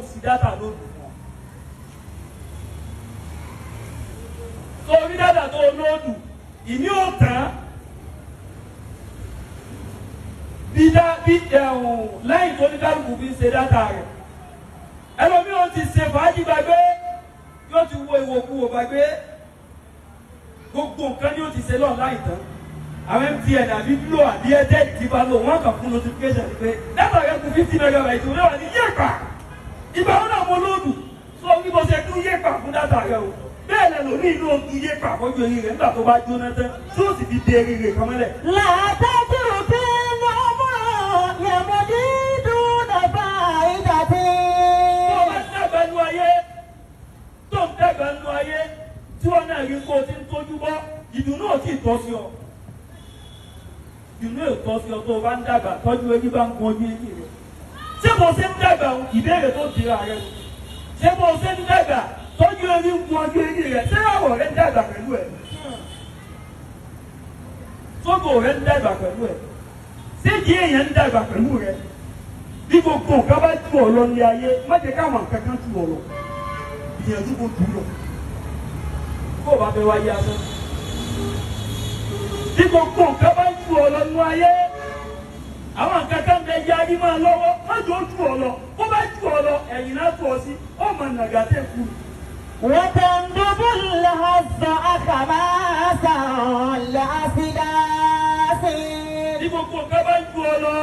tún sí dátà lóòdù fún ọ. tó orí dátà tó lóòdù ìní ò tán lẹ́yìn tó ní kálukú fi ń ṣe dátà rẹ̀ ẹlòmíì ó ti ṣe fàájì gbàgbé yóò ti wo ìwòkuwò gbàgbé gbogbo nǹkan ni ó ti ṣe lọ́ọ̀ láì tán àwọn MTN àbí Glo àbí Airtel ti bá lò wọ́n kàn fún notification pé dátà rẹ̀ kù 50 megabytes ìwé wà ní yéèpà ìgbà wọn náà mo lóòdù sọ bí mo ṣe tún yéèpà fún dátà rẹ̀ o bẹ́ẹ̀ lẹ́nu ní ìlú ogun yéèpà fọ́jú eré rẹ̀ nígbà tó bá jóná tán tí ó sì fi dé eré rẹ̀ kọ́mọ́lẹ̀. làtàkì òkè lọ́mọ yẹ̀mọ̀dí dúnà bá ìdàtí. tó o bá dàgbà nu ayé tó ń dàgbà nu ayé tí wọn náà rí kó o ti ń tójú bọ́ ìdùnnú ò tí ì tọ́ sí ọ ìdùnnú ò tọ́ sí ọ tó o bá ń dàgbà tọ́jú eré bá ń gun ojú eré rẹ̀ ṣé mo ṣe ń dàgbà ìbéèrè tó dira rẹ ṣé mo ṣe ń dàgbà tọ́jú eré ń gun ojú eré rẹ̀ ṣé àwọ̀ rẹ ń dàgbà pẹ̀lú ẹ̀ sóbò rẹ ń dàgbà pẹ̀lú ẹ̀ ṣé kí èèyàn ń dàgbà pẹ̀lú rẹ̀ bí gbogbo nǹkan bá ju ọ lọ ní ayé má jẹ́ káwọn nǹkan kan ju ọ lọ ìyẹn kó jù lọ kó o bá fẹ́ wáyé aṣọ bí gbogbo nǹkan bá ju ọ lọ ní ayé àwọn nǹkan kan bẹ yarí máa lọ́wọ́ má jọ ju ọ lọ kó bá ju ọ lọ ẹ̀yìn náà tó ọ sí ọ mà nàgà tẹ̀ kú. وتندب الهز أخماسا لأسلاس. bí gbogbo nǹkan bá ju ọ lọ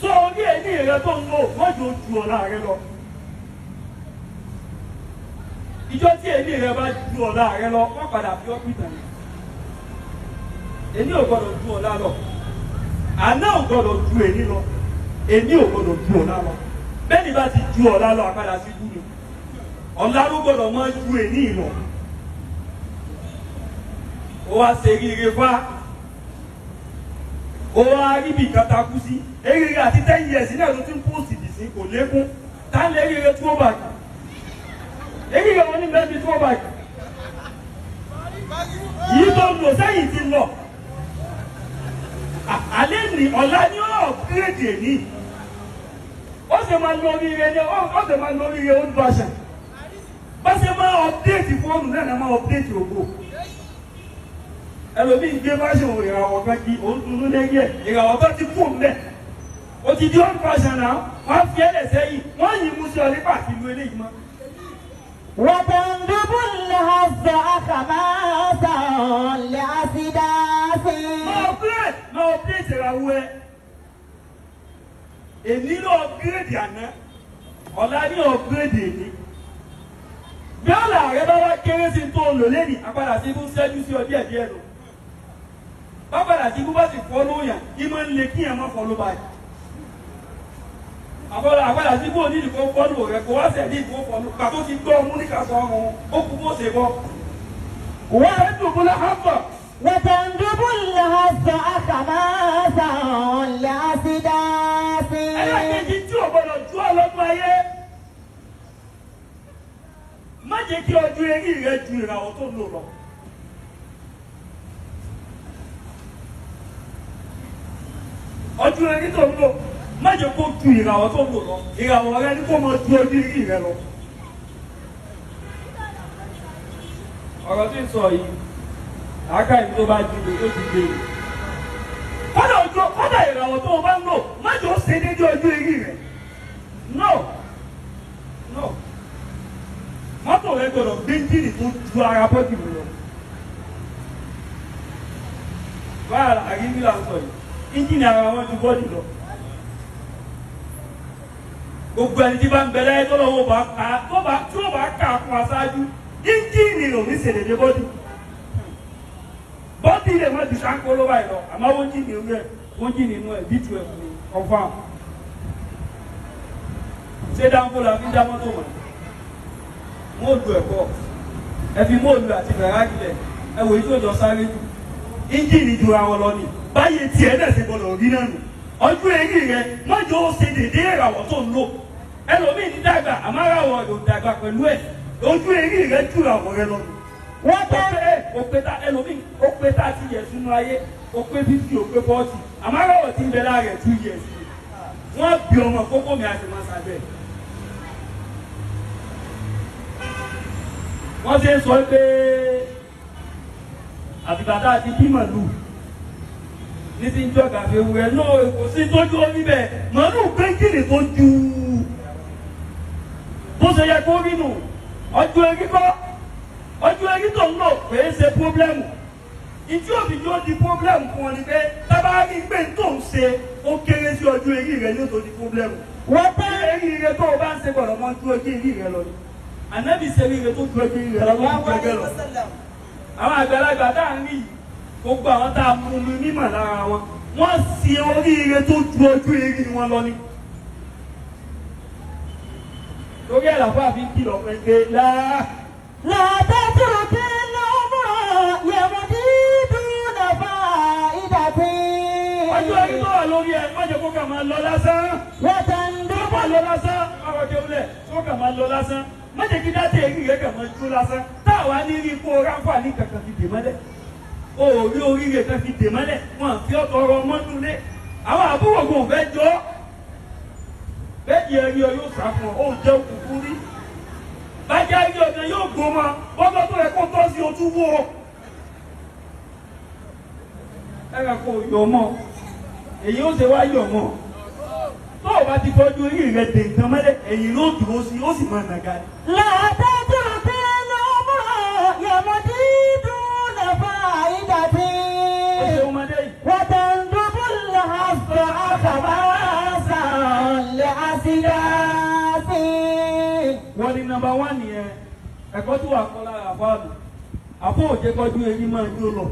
sọ orí ẹni rẹ tó ń lò má jọ ju ọ láàrin lọ. ìjọ tí èmi rẹ bá ju ọ̀la rẹ lọ wọ́n padà fi ọ́ pìtàn ní. èmi ò gbọ́dọ̀ ju ọ̀la lọ àná ò gbọ́dọ̀ ju èmi lọ èmi ò gbọ́dọ̀ ju ọ̀la lọ bẹ́ẹ̀ni bá ti ju ọ̀la lọ àpadà sí kú ni ọ̀la ló gbọ́dọ̀ máa ju èmi lọ. ó wá ṣe rere fá ó wá rí bí kata kú sí eré àti 10 years náà ló ti ń pósìtì dì sí kò lékún tá lè rere tí ó bàjẹ́. èyí yọ wọn ní mẹ́bí tí wọ́n bá yìí tó ń lò sẹ́yìn ti lọ alẹ́ ní ọ̀la ní ọ̀pẹ́rẹ́dì èní ó sì máa lọ oríire ní ó sì máa lọ oríire old version bá ṣe máa ọ̀pẹ́ẹ̀tì fóònù náà máa ọ̀pẹ́ẹ̀tì ògbó ẹlòmíì gbé version ìràwọ̀ kan kí òun dúró lẹ́yìn ẹ̀ ìràwọ̀ kan ti kú mbẹ́ ó ti di old version náà wọ́n á fi ẹ̀lẹ̀ sẹ́yìn wọ́n yìí mú sí ọ nípa àti ìlú eléyìí mọ́. وتندب الهز أخماسا لأسلاس. máa upgrade ìràwọ̀ ẹ èmi ló upgrade àná ọ̀la ní upgrade èmi bí ọ̀la rẹ bá wá kéré sí tó lò lẹ́nìí àpadà sí ibú ṣẹ́jú sí ọdí ẹ̀dí ẹ̀rọ bá padà sí ibú bá sì fọ́ lóyàn ìmọ̀ ń lè kíyàn má fọ́ ló báyìí àgbàdà sí bó ní ìdìbò fọ́lù rẹ̀ kó wá sẹ̀ ní ìdìbò fọ́lù pàtó ti gbọ́ ọmú ní kàṣọ ọrùn ó kú bó ṣe bọ́. wọ́n rẹ̀ dùn bọ́lá hàpọ̀. وتندب الهز أخماسا لأسلاس. ẹ̀yà kejì tí ò gbọdọ̀ ju ọlọ́gbọ́n ayé má jẹ́ kí ọjọ́ eré rẹ ju ìràwọ̀ tó lò lọ. ọjọ́ eré tó ń lò má jẹ́ kó ju ìràwọ̀ tó lò lọ ìràwọ̀ rẹ ní kó máa ju ojú rí rẹ lọ. ọ̀rọ̀ tí ń sọ yìí àáká ìlú tó bá ju lè ó ti gbé e. kọ́dà ìràwọ̀ tó o bá ń lò má jẹ́ ó ṣe déédéé ojú rí rẹ. no mọ́tò rẹ gbọ́dọ̀ gbé jíìnì tó ju ara bọ́dì lọ. báyà àríwí là ń sọ yìí ìjìnì ara wọn ju bọ́dì lọ. gbogbo ẹni tí bá ń bẹ̀rẹ̀ tó lọ́wọ́ bá ká tí ó bá ká fún aṣáájú ìjìnì ò ní ṣèlédé bọ́dì. bọ́dì lè má ju sáńkó ló báyìí lọ àmọ́ wọ́n jìnì inú ẹ̀ wọ́n jìnì inú ẹ̀ bí tu ẹ̀ fún mi confam. ṣé dáńkó la fi dá mọ́tò mọ́ móòlù ẹ̀kọ́ ẹ fi móòlù àti fẹ̀ráàkì lẹ̀ ẹ wò yìí tó jọ sáré jù ìjìnì ju àwọn lọ ni báyìí tiẹ̀ náà ṣe gbọdọ̀ rí náà nù ọjọ́ eré rẹ mọ́jọ́ ó ṣe dédé ìràwọ̀ tó ń lò ẹlòmíì ní dàgbà àmáràwọ̀ yóò dàgbà pẹ̀lú ẹ̀ ojú eré rẹ jù àwọ̀ rẹ lọ. wọ́n tẹ́ òpèta ẹlòmíì ó pé 30 years nínú ayé ó pé 50 ó pé 40 àmáràwọ̀ tí ń bẹ láàrẹ̀ 2 years wọ́n bí ọmọ kókó mi àti máa sábẹ́. wọ́n ṣe ń sọ pé àtìgbàdá àti bí màlúù ní ti ń jọ gàfé wúrẹ́ náà kò sí tójú omi bẹ́ẹ̀ màlúù péńkìlì tó ju bó ṣe yẹ kó rí nù ọjọ́ erí kọ́ ọjọ́ erí tó ń lò pé é ṣe pọ́blẹ́mù ìdí òbí yóò di pọ́blẹ́mù fún ọ ni pé tábà rí pé tó ń ṣe ó kéré sí ọjọ́ erí rẹ yóò tó di pọ́blẹ́mù. wọ́n tẹ́ erí rẹ tó o bá ń ṣe gbọ́dọ̀ mọ́ ju ọjọ́ erí rẹ lọ ni ànábì ṣe erí rẹ tó ju ọjọ́ erí rẹ lọ wọ́n gbẹgẹ lọ. àwọn àgbàlagbà tá à ń rí gbogbo àwọn tá a mú mi mímọ̀ lára wọn wọ́n ṣe oríire tó ju ọjọ́ erí wọn lọ ni. lórí ẹ̀ làwọn àfi kìlọ̀ pé pé látàtúrò kí ló mọ̀ yẹ̀mọ̀dí dúnà fà ìdàtí. ọjọ́ orí tó wà lórí ẹ̀ má jẹ́ kó kà máa lọ lásán. wọ́n tẹ̀ ń tó bá lọ lásán ọ̀rọ̀ jẹunlẹ̀ tó kà máa lọ lásán má jẹ́ kí dáté èrí rẹ̀ kà máa jó lásán táwa ní rí ipò ráfà ní kankan fi dè mọ́lẹ̀ òòrí oríire kan fi dè mọ́lẹ̀ wọn fi ọ̀tọ̀ ọ̀rọ̀ mọ́dúnlé àwọn àbúrò kò fẹ́ jọ bẹ́ẹ̀ni ẹ̀rí ọ yóò sá fún ọ ó jẹ́ òkùnkùn rí bájá ilé ọ̀gá yóò gbó ma bọ́gọ́ tó rẹ̀ kó tọ́ sí ojú wó ẹ̀rọ kò yọ̀ mọ́ èyí ó ṣe wá yọ̀ mọ́ tó o bá ti tọ́jú orí rẹ̀ dè nǹkan mẹ́lẹ̀ èyí ló dúró sí ó sì máa nàga ni. látàtúrò kí ló mọ̀ yẹ̀mọ̀dí dúnà fà ìdàtí. ó ṣe ọmọdé yìí. wọ́n tẹ̀ ń dúbò lọ́sọ̀ àkàbàṣà lẹ́àṣídàtì. wọ́n ní nọ́mbà 1 nìyẹn ẹ̀kọ́ tó wà kọ́ lára àfáàlù àfọ́ òjẹ́ kọjú erí máa jó lọ.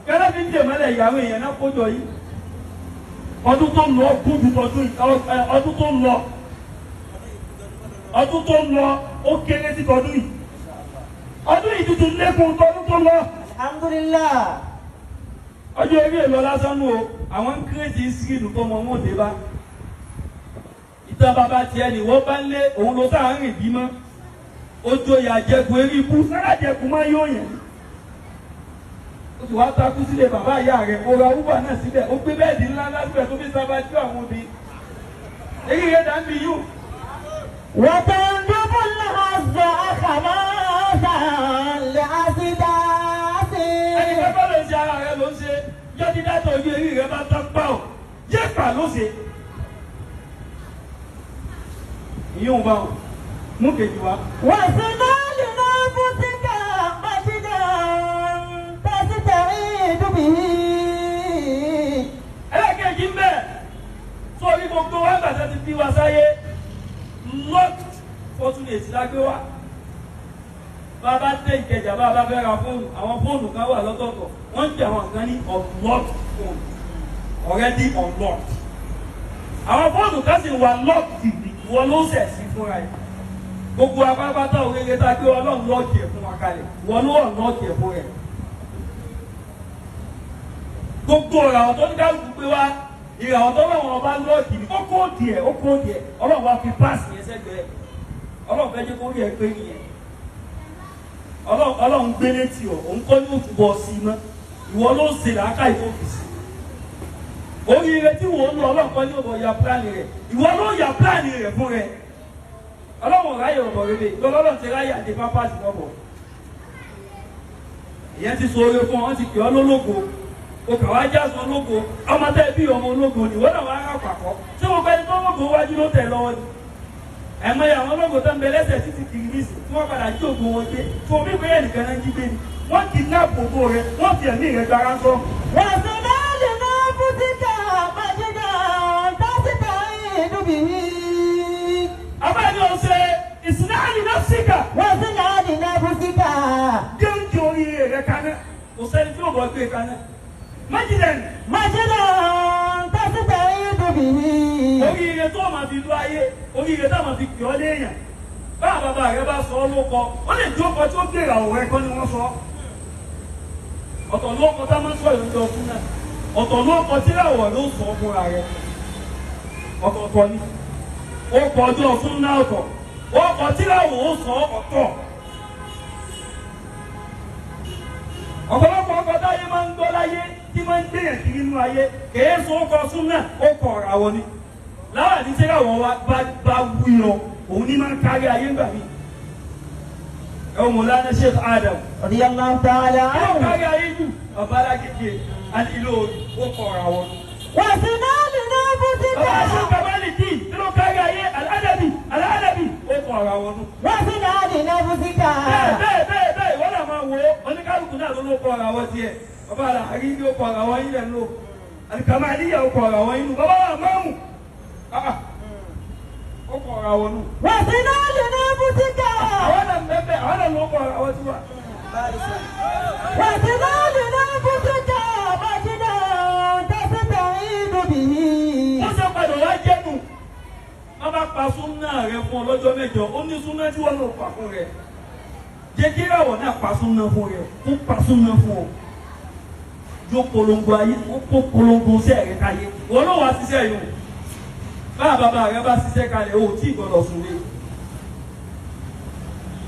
kẹ́lẹ́ fi ń dè mọ́lẹ̀ ìyàwó èèyàn náà kójọ yìí ọdún tó ń lọ kún ju ọdún tó ń lọ ọdún tó ń lọ ó kéré sí tọdún yìí ọdún yìí tuntun lékun tọdún tó lọ. alhamdulillah. ọjọ́ eré èlò lásán nù o àwọn kírètì sírìnù tó mọ wọn ò dé bá ìtàn bàbá tiẹ̀ ni wọ́n bá ń lé òun ló sáà ń rìn bí mọ́ ojú ìyá jẹkùn eré ikú sára jẹkùn máa yóò yẹn ó sì wá takú sílé bàbá ìyá rẹ̀ ó ra wúwà náà síbẹ̀ ó gbé bẹ́ẹ̀dì ńlá lásìbẹ̀ tó fi sábà jú àwọn obìnrin èyí rẹ̀ dá ń bí yù. وتندب الحظ خماسا لأسداسي. ẹni pẹ́ bá lè ṣe ara rẹ̀ ló ń ṣe yọ dídá tó ojú eré rẹ̀ bá tán pa ọ́ yẹ́pà ló ṣe. ìyóò bá wọn mú kejì wá. وسنال نفسك مجدا تستعيد به. ẹlẹ́kẹ̀jì ń bẹ̀ sórí gbogbo wa gbàtẹ́ ti fi wá sáyé locked fortunate lágbé wa bàbá tẹ Ìkẹjà bàbá fẹ́ ra fóònù àwọn fóònù kan wà lọ́tọ̀ọ̀tọ̀ wọ́n ń jẹ́ àwọn kan ní unlocked phone already unlocked àwọn fóònù kan sì wà locked dìbì wọ́n ló ṣẹ̀ sí fúnra ẹ̀ gbogbo apápátá òrèrè tá a gbé ọlọ́run lọ́ọ̀kì ẹ̀ fún wa kalẹ̀ wọ́n ló unlocked ẹ̀ fún rẹ̀ gbogbo ìràwọ̀ tó ní káàkiri pé wá ìràwọ̀ tó lọ́wọ́ ọba lọ́ọ̀kì ní ó kó díẹ̀ ọlọ́run wa fi páàsì yẹn sẹ́gbẹ̀ẹ́ ọlọ́run fẹ́ jẹ́ kó rí ẹ pé nìyẹn ọlọ́run gbé létí ọ òun kọ́ ní òtúbọ̀ sí mọ́ ìwọ ló ṣe làákà ìfọ́fìsì oríire tí wọ́n ń lọ ọlọ́run kọ́ ní òbọ̀ ya pílánì rẹ̀ ìwọ ló ya pílánì rẹ̀ fún rẹ̀ ọlọ́run ráyè ọ̀bọ̀ rere lọ́lọ́run ti ráyè àti pápásì lọ́bọ̀ ìyẹn ti sọ oore fún ọ ti pè ọ lólógo o kà wá jáso ológo ọmọ tẹ bí ọmọ ológo ni wọ́n náà wá rà pàkọ́ tí wọ́n gbẹ́ni tó lógo wájú ló tẹ̀ lọ́wọ́ ni ẹ̀mọ́ yà àwọn ológo tó ń bẹ lẹ́sẹ̀ títí kiri nísì tí wọ́n padà jí ògo wọn gbé tí omi ìgbéyà nìkan náà jí gbé ni wọ́n kidnap ògo rẹ wọ́n fi ẹ̀mí rẹ gbára sọ. وسنال نفسك مجدا تستعيد به. abáyé ọ̀sẹ̀ ìsìláàlì nafsika. وسنال نفسك. déńjì orí rẹ kaná kò sẹ́ni tí ò bọ́ gbé kaná. májìlẹ̀ مجدا تستعيد به. oríire tó máa fi lu ayé oríire tó máa fi kì ọ́ léèyàn báà bàbá rẹ bá sọ ọ́ lóko wọ́n lè jókòó tí ó gbèrà òwe kọ́ ni wọ́n sọ ọ̀tọ̀ lóko tá máa ń sọ ìrìnjọ fún náà ọ̀tọ̀ lóko tí láwọ̀ ló sọ fúnra rẹ ọ̀tọ̀ọ̀tọ̀ ni ó kọ ọjọ́ fún náà ọ̀tọ̀ ó kọ tí láwọ̀ ó sọ ọ̀tọ̀ ọ̀pọ̀lọpọ̀ ọkọ̀ táyé máa ń gbọ́ láyé tí máa ń gbéyàn kiri nínú ayé kèé so ó kọ súnà ó kọ ọ̀rọ̀ àwọn ni láwọn àdìsẹ́ káwọn wa bá wúyọ òun ní máa ń kárí ayé ńgbà mí. ẹ̀wọ̀n Mọ̀lánà Sheikh Adam radiyallahu ta'ala ó anhu. kárí ayé jù bàbá alágége alìlò ó kọ ọ̀rọ̀ àwọn. وسنان نفسك bàbá aṣọ kàbálì dì nínú kárí ayé aládàbí ó kọ ọ̀rọ̀ àwọn. وسنان نفسك bẹ́ẹ̀ wọ́n náà máa wo oníkálukú náà ló kọ ọ̀rọ̀ àwọn tiẹ̀ bàbá àrí ní ó kọ ọ̀rọ̀ àwọn yín lẹ̀ lò àlìkàmáàlìyà ó kọ ọ̀rọ̀ àwọn yín lò bàbá wa máàmù ó kọ ọ̀rọ̀ àwọn nù. وسنان نفسك àwọn náà bẹ́ẹ̀ àwọn náà ló kọ ọ̀rọ̀ àwọn tiwa. وسنان نفسك مجدا تستعين به. wọ́n ṣe padà wá jẹ́nu wọ́n bá pa súnà rẹ fún ọ lọ́jọ́ mẹ́jọ ó ní súnà tí wọ́n lọ pa fún rẹ jẹ́ kí ìràwọ̀ náà pa súnà fún rẹ ó pa súnà fún ọ yóò polongo ayé ó kó polongo sẹ́ẹ̀rẹ́ káyé wọ́n ló wá ṣiṣẹ́ yòó bá bàbá rẹ bá ṣiṣẹ́ kalẹ̀ o tí gbọ́dọ̀ sùn lé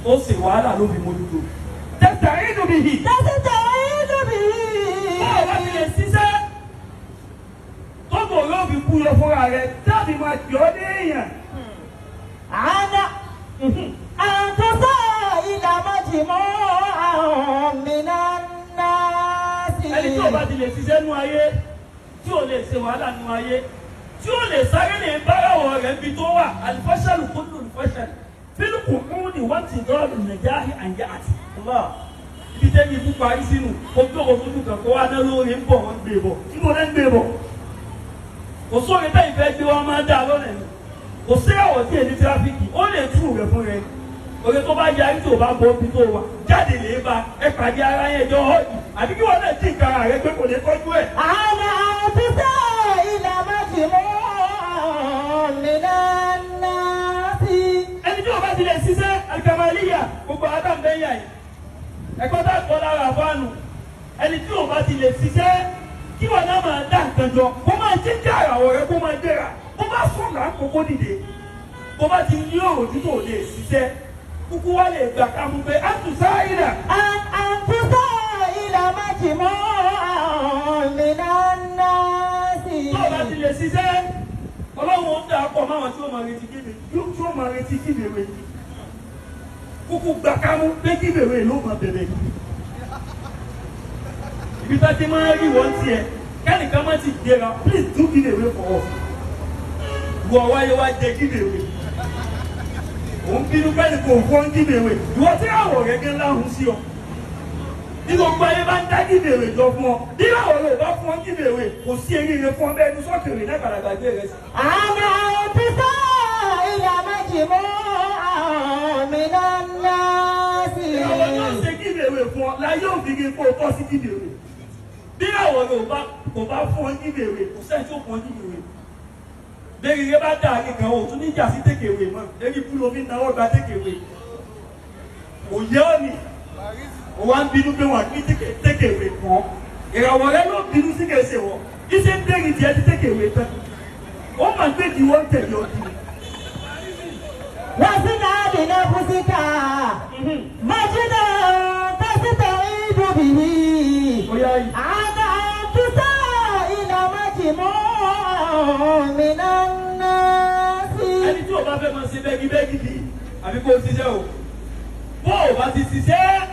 ó sì wàhálà ló fi mójútó tẹ̀sán inú mi hì. تستعين به. báwo bá ti lè ṣiṣẹ́ tọ́gbọ̀n yóò fi kú lọ fúnra rẹ tábì máa jọ ọ́ ní èèyàn. أنا أن تسائل مجموعا من الناس. ẹni tí o bá ti lè ṣiṣẹ́ nú ayé tí o lè ṣe wàhálà nú ayé tí o lè sáré lè bárawọ̀ rẹ̀ bí tó wà alifásàlù kó lò alifásàlù fílùkù mú ni wọ́n ti dọ́ọ̀lù nàìjíríà àyà àti ọlọ́ ibi tẹ́ni ikú parí sínú ojú òkú tuntun kan kó wá ná lórí ń bọ̀ wọ́n gbé bọ̀ kí mo lẹ́ ń gbé bọ̀ kò sóore tẹ́ ìfẹ́ gbé wọn máa dá lọ́nà ẹ̀mí kò sí àwọ̀ tí èdè tíráfíkì ó lè tú rẹ̀ fún rẹ̀ òye tó bá yarí tí o bá bọ́ ibi tó wà jáde lè ba ẹ pàdé ara yẹn jọ ọ́ yìí àbí kí wọ́n náà dín ìkara rẹ pé kò lè tọ́jú ẹ̀. أنا أن تسائل مجموعا من الناس. ẹni tí o bá ti lè ṣiṣẹ́ alikamaliya gbogbo adambẹ́yà yìí ẹ̀kọ́ tá a kọ́ lára fáànù ẹni tí o bá ti lè ṣiṣẹ́ kí wọn náà máa dá nǹkan jọ kó máa jẹ́ kí àràwọ̀ rẹ kó máa gbéra kó bá sọ̀rọ̀ àkókò dìde kó bá ti ní òòjú tó lè ṣiṣẹ́ kúkú wá lè gbà ká mú pé a tún sáyìnà. أن تسائل مجموعا من الناس. tó o bá ti lè ṣiṣẹ́ ọlọ́run ó dà pọ̀ máwọn tí ó máa retí kíbe yóò tí ó máa retí kíbèwé kúkú gbà ká mú pé kíbèwé ló máa bẹ̀rẹ̀ ibi tá ti máa rí wọ́n tiẹ̀ kẹ́nìkan má ti gbéra please do kíbèwé for us wọ wáyé wá jẹ kíbèwé òun bínú pẹ́ẹ́nì kò fọ́n kíbèwé ìwọ tí àwọ̀ rẹ̀ gẹ́ láhùn sí ọ ní gbogbo ayé bá ń dá kíbèwé jọ fún ọ bí àwọ̀ rẹ̀ bá fọ́n kíbèwé kò sí eríire fún ọ bẹ́ẹ̀ ní sọ́kèrè náà kàràgà gbé rẹ̀ sí. أنا أن تسائل مجموعا من الناس. àwọn yóò ṣe kíbèwé fún ọ láyé òfìgì kó o tọ́ sí kíbèwé bí àwọ̀ rẹ̀ kò bá fọ́n kíbèwé kò sẹ́ni tó fọ́n kíbèwé bẹ́ẹ̀ rẹ̀ bá dà nìkan o tún níjà sí tèkèwé mọ́ èyí kú ló fi ń náwó gba tèkèwé kò yẹ ọ́ ni o wá ń bínú pé wọ́n ní tèkèwé kan ìràwọ̀ rẹ̀ ló bínú sí kèsè wọ́n kí ṣe ń bẹ̀rẹ̀ tiẹ̀ ti tèkèwé tán ó mà gbé di wọ́n tẹ̀lé ọdún. وسنان نفسك مجدا تستعين به. Oya yìí. أنا أن تسائل مجموعا من الناس. ẹni tí o bá fẹ́ máa ṣe bẹ́gibẹ́gi bí àbí kó o ṣiṣẹ́ o bó o bá ti ṣiṣẹ́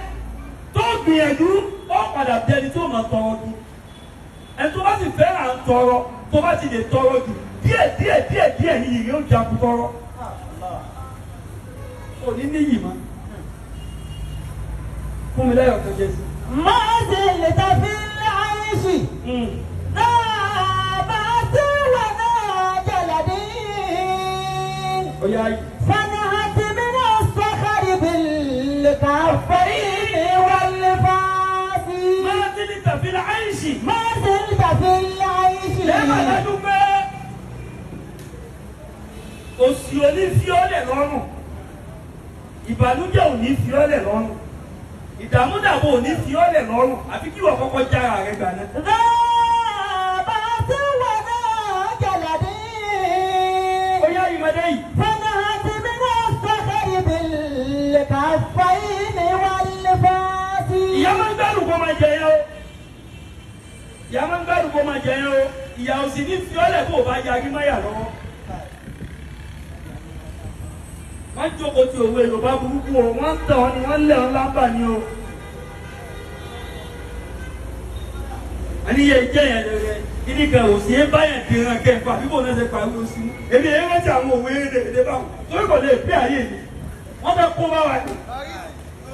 tó gbìyànjú ó padà bí ẹni tó máa tọrọ jù ẹni tó bá sì fẹ́ràn tọrọ tó bá ti lè tọrọ jù díẹ̀ ní ìrìn ó jagun tọrọ ò ní níyì mọ́ fún mi lẹ́yọ̀ kan jẹ́ sí. ما زلت في العيش لا بأس ولا جلد. Oya yìí. فنهت من الصخر بالكفين والفاس. máa ti ní tàfin àìsí. ما زلت في العيش lẹ́ẹ̀ma dájú pé òsì ò ní fi ọ́ lẹ̀ lọ́rùn ìbànújẹ́ ò ní fi ọ́ lẹ̀ lọ́rùn ìdààmúdàbò ò ní fi ọ́ lẹ̀ lọ́rùn àfi kí wọ́n kọ́kọ́ jára rẹ̀ gbà náà. لا بأس ولا جلد. Oya yìí máa dé yìí. فنهت من الصخر بالكفين والفاس. ìyá máa ń gbẹ́rù kó máa jẹ yẹn o ìyá kó máa jẹ yẹn o ìyà ò sì ní fi ọ́lẹ̀ bó o bá yarí máyà lọ́wọ́. wọ́n jókòó ti òwe Yorùbá burúkú o wọ́n tẹ̀ ọ́ ni wọ́n lẹ̀ ọ́ lábà ni o. àníyẹ ìjẹ́ yẹn lẹ́rẹ́ kíní kan ò sí báyẹn dìran kẹfà bíbò náà ṣe pariwo sí i èmi èyí rántí àwọn òwe èdè báwọn torí kò lè pé àyè mi wọ́n fẹ́ kó bá wa ní.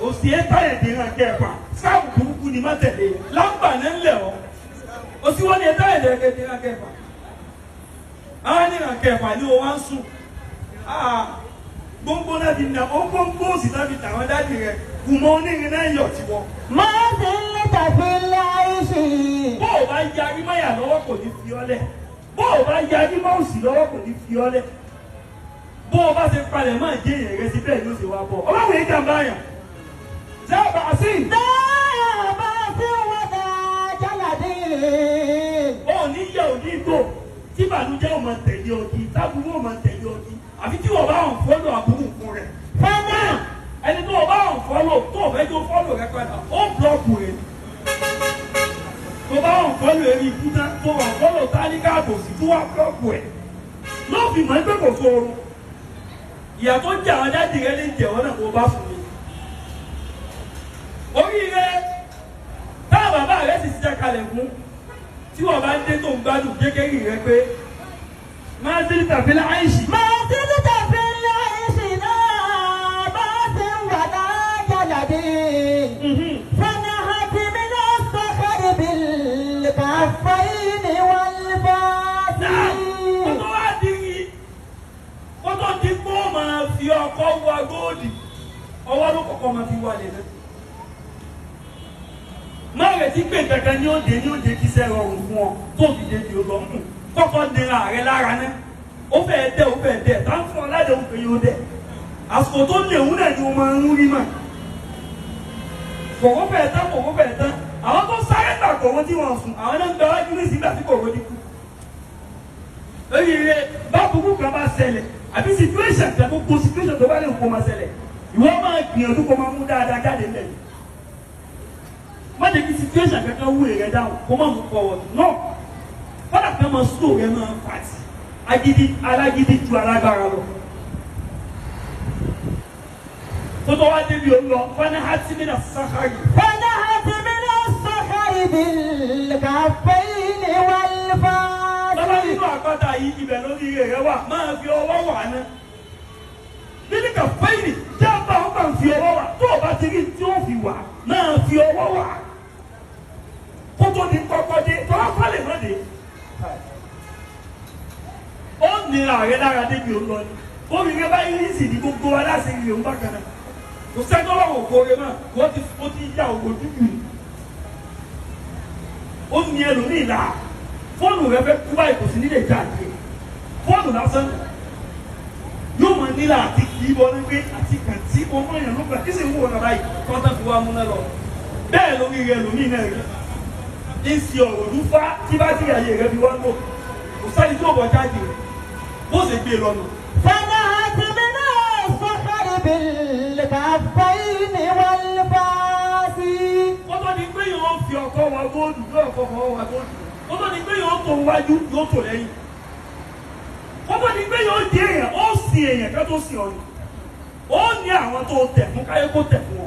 ò sí báyẹn dìran kẹfà sáàbù burúkú ni má tẹ̀lé lámbà ní ńlẹ̀ ọ́ ò sí wọ́n ní báyẹn dìran kẹfà àwọn dìran kẹfà ni o wá ń sùn gbogbo náà ti nà ó gbogbo òsì náà fi tà wọ́n dájú rẹ̀ kùmọ̀ onírin náà yọ̀ tiwọn. máa fi ń lẹ́tà fi láìsí. bó o bá yarí máyà lọ́wọ́ kò ní fi ọ́ lẹ̀ bó o bá yarí má òsì lọ́wọ́ kò ní fi ọ́ lẹ̀ bó o bá ṣe palẹ̀ máa jẹ́ èèyàn rẹ sí bẹ́ẹ̀ ló ṣe wá bọ̀ ọlọ́run yìí jàmbá yàn. dábàá sí. dábàá sí wọn dá jálàdé. ó ní yẹ òní gbò tí ìbànújẹ́ ò máa tẹ̀lé ọtí tábùrú ò máa tẹ̀lé ọtí àfi tí wọ́n bá wọn fọ́lọ̀ àbúrò fún rẹ̀. fẹ́nà. ẹni tó o bá wọn fọ́lọ̀ tó o fẹ́ tó fọ́lọ̀ rẹ padà ó blọ́ọ̀kù rẹ̀. tó bá wọn fọ́lọ̀ eré ikú tán tó wọn fọ́lọ̀ tálíkà àbòsí tó wà blọ́ọ̀kù ẹ̀. ló fi mọ̀ ẹgbẹ́ kò sóorun. ìyà tó jẹ́ àwọn dáàdì rẹ lè jẹ́ wọn náà kó bá fún mi. oríire táwọn bàbá rẹ sì ti jákalẹ̀ fún tí wọ́n bá ń dé tó ń gbádùn kékeré rẹ pé máa dé tàbí láìsí. máa ti ní tàbí láìsí náà bá ti ń wà lájàládé. fẹ́nà àti mi náà sọ́kàdé bí kàfáyín wọ́n bá sí. kótó wá dìrì kótó di kó máa fi ọkọ̀ wa góòdì ọwọ́ ló kọ̀kọ́ máa fi wà lẹ́nu. máa retí pé kankan ní òde kí sẹ́ rọrùn fún ọ tó fi dé di olóńgbò kọ́kọ́ nira rẹ lára ná ó fẹ́ dẹ́ tá ń fún ọ ládé òun pé yóò dẹ́ àsìkò tó léwu náà ni o máa ń rí mà kòkó fẹ́ tán àwọn tó sáré gbà kòkó tí wọ́n sùn àwọn náà ń gbà wájú ní ìsìgbà tí kòkó dínkù lórí rẹ bá burú kan bá ṣẹlẹ̀ àbí situation kan gbogbo situation tó bá lè kó máa ṣẹlẹ̀ ìwọ máa gbìyànjú kó máa mú dáadáa jáde lẹ́yìn má jẹ́ kí situation kankan wú èrè dáhùn kó má mú forward náà fọdà kan máa sọ rẹ máa fàtì alágídí ju alágbára lọ. tótó wá débi òun lọ fana hatimina sakari. fẹ́nà àti mi náà sọ́kàdé bí kàfáyín wọ́n bá sí. lọ́wọ́ nínú àpáta yìí ibẹ̀ lórí rẹ̀ wà máa fi ọwọ́ wà ná. nínú kàfáyín jẹ́ àbá wọn máa fi ọwọ́ wà tó o bá ti rí tí ó fi wà máa fi ọwọ́ wà. kótó ní kọ́kọ́ dé tọ́wọ́ pálẹ̀ má dé. ó nira rẹ lára débi òun lọ ni omi rẹ báyìí ní ìsìn ní gbogbo aláṣẹ ìrè òun bákan náà kò sẹ́jọ́ wà wò kóore mọ́ ó ti yá òwò dúdú ni ó ní ẹlòmíì là fóònù rẹ fẹ́ kú báyìí kò sí nílé jáde fóònù lásán yóò máa nílà àti kì í bọ́ nígbé àti kàntí ọmọ èèyàn ló gbà kí sì ń wò náà báyìí kọ́ńtà fi wá múná lọ bẹ́ẹ̀ lórí rẹ ẹlòmíì náà rí ń ṣe ọ̀rọ̀ lúfá tí bá ti àyè rẹ fi wá lò kò sáyé tó bọ̀ jáde bó ṣe gbé lọ́nà. fẹ́nà àti mi náà sọ́kàdé bí kàfáyín wọ́n bá sí. wọ́n tó ní pé yóò fi ọkọ̀ wa góòdù yóò ọkọ̀ fọwọ́ wa góòdù wọ́n tó ní pé yóò tó wájú yóò tó lẹ́yìn wọ́n tó ní pé yóò di èèyàn ó sin èèyàn ká tó sin ọ̀nà ó ní àwọn tó tẹ̀ fún káyé kó tẹ̀ fún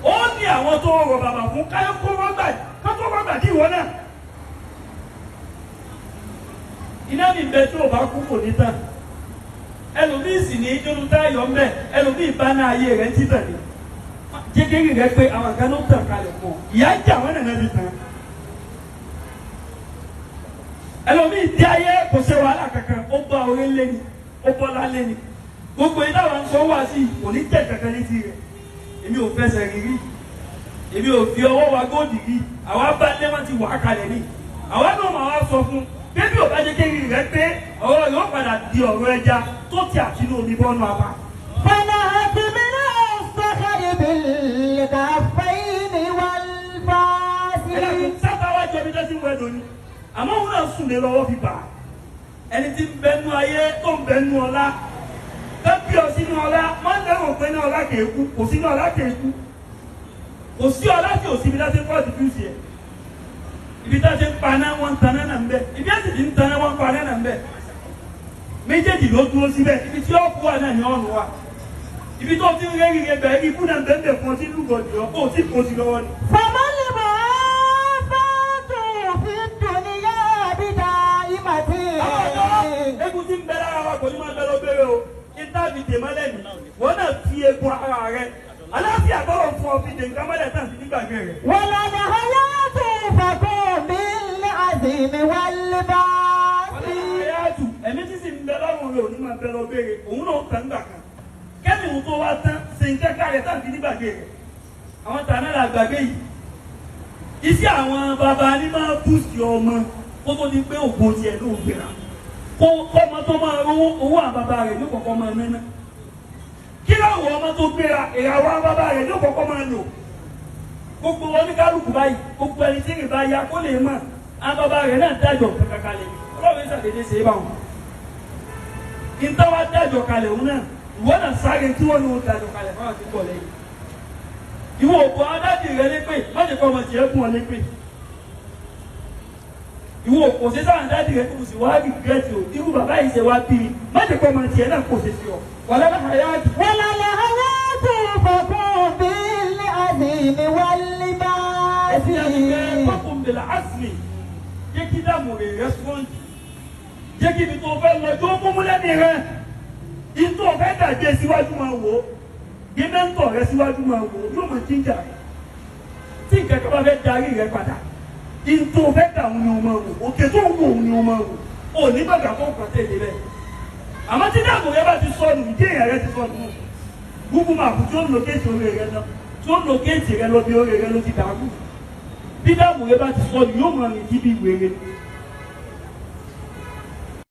wọn ó ní àwọn tó rọ bàbà fún káyé kó wọ́n gbà ká tó wọ́n gbà dí ìwọ náà. iná mi bẹ tí o bá kú kò ní tán ẹlòmíì sì ní nínú táyọ̀ ń bẹ̀ ẹlòmíì bá náà ayé rẹ̀ títàn ní kékeré rẹ̀ pé àwọn kan ló tàn kalẹ̀ fún ọ ìyá ń jà wọ́n nà náà ti tàn ẹlòmíì dí ayé kò ṣe wàhálà kankan ó bá orí lé ní ó bọ́lá lé ní gbogbo iná wa ń sọ wá sí kò ní jẹ́ kankan létí rẹ̀ èmi ò fẹsẹ̀ rí rí èmi ò fi ọwọ́ wa góòdì rí àwa bá lé wọn ti wà á kalẹ̀ ní àwa náà máa wá sọ fún bébí ò bá jẹ́ kékeré rẹ̀ pé ọ̀rọ̀ yóò padà di ọ̀rọ̀ ẹja tó ti àtinú omi bọ́nu apá. fẹ́nà àti mi náà sọ́kàdé bí kàfáyín wọ́n bá sí. ẹ dàgbé sábà wá jọ mi lọ́sí wẹ́ẹ̀dọ̀ ni àmọ́ òun náà sùn lé lọ́wọ́ fi bà á ẹni tí ń bẹnu ayé tó ń bẹnu ọlá tẹ́bí ọ sínú ọlá máa ń lẹ́rù pé ní ọlá kèékú kò sínú ọlá kèékú kò sí ọlá tí ò síbi láti fọ́ọ̀tì fíùsì ẹ̀ ibi tá a ti ń paná wọn ń taná náà ń bẹ ibi á sì ti ń taná wọn ń paná náà ń bẹ méjèèjì ló dúró síbẹ̀ ibi tí ó kú wà náà ní ọ̀run wa ibi tó ti ń rẹ́rì rẹ̀ bẹ̀rẹ̀ ikú náà bẹ́ẹ̀ bẹ̀ fún ọtí lúgọ̀ jù ọ́ kó o ti kó sí lọ́wọ́ ni. fọmọlì mọ fẹẹtù fi dùnìyà bídà ìmàtí. egun tí ń bẹ lára wa kò ní máa bẹ lọ bẹ̀rẹ̀ o ìtàbí tèmọ́lẹ̀ ni wọ́n náà fi egun ara rẹ̀ aláfíà bọ́rọ̀ fún ọ fi dè nǹkan mọ́lẹ̀ tán sí nígbàgbé rẹ̀. wọlé ní hayatu fàkó mi ní àzìmí wálé bá. wọlé ní hayatu ẹ̀mí tí sì ń bẹ lọ́rùn rẹ̀ ò ní máa bẹ lọ bẹ̀rẹ̀ òun náà tán gbà kan kẹ́mi òun tó wá tán ṣe ń kẹ́kẹ́ rẹ̀ tán sí nígbàgbé rẹ̀ àwọn tàná là gbàgbé yìí iṣẹ́ àwọn bàbá ní máa búùsì ọmọ kó tó di pé ògbó tiẹ̀ ló ń gbéra kó ọmọ tó máa rówó owó àwọn bàbá rẹ̀ ní kọ̀ọ̀kan máa nẹ́ná kí láwọn ọmọ tó gbéra ìràwọ̀ àwọn bàbá rẹ̀ ní kọ̀ọ̀kan máa lò gbogbo wọn ní kálukú báyìí gbogbo ẹni tí rìn bá ya kó lè mọ̀ àwọn bàbá rẹ̀ náà dájọ́ kankankalẹ̀ ọlọ́run ìṣàdédé ṣe é bá wọn ìtàn wa dájọ́ kalẹ̀ òun náà ìwọ náà sáré tí wọ́n ní wọn dájọ́ kalẹ̀ fáwọn àti pọ̀ lẹ́yìn ìwọ òkú adájú rẹ ní pé má jẹ́ kọ́ ọmọ tiẹ̀ fún ọ ní pé ìwọ òkú ṣe sáà dájú rẹ kò sì wá rí gírẹ́tì o irú bàbá yìí ṣe wá bí i má jẹ́ kọ́ ọmọ tiẹ̀ náà kò ṣe sí ọ wàlẹ́ náà hayá jù. wọlé ní hayatu fàkó mi ní àzìmí wálé bá. ẹ̀sìn àgbẹ̀ fọ́kùn bẹ̀rẹ̀ àsìlè jẹ́ kí dààmú rẹ̀ rẹ́sítọ́ǹtì jẹ́ kí ibi tó fẹ́ lọ tó múmú lẹ́mìí rẹ̀ ìtò ọ̀fẹ́ dàgbé síwájú máa wò ó gbé mẹ́ńtọ̀ rẹ síwájú máa wò ó yóò máa jíjà rẹ̀ tí nǹkan kan bá fẹ́ darí rẹ padà ìtò ọ̀fẹ́ dà òun ni o máa wò òkè tó ń wò òun ni o máa wò ó ní bàbá tó kàn tẹ̀lé rẹ̀ àmọ́ tí dàgbò rẹ bá ti sọnù ìdí èèyàn rẹ ti sọnù Google Map tí ó ń locate orí rẹ lọ tí ó ń locate rẹ lọ bí orí rẹ ló ti dàrú bí dàgbò rẹ bá ti sọnù yóò máa rìn jí bí wèrè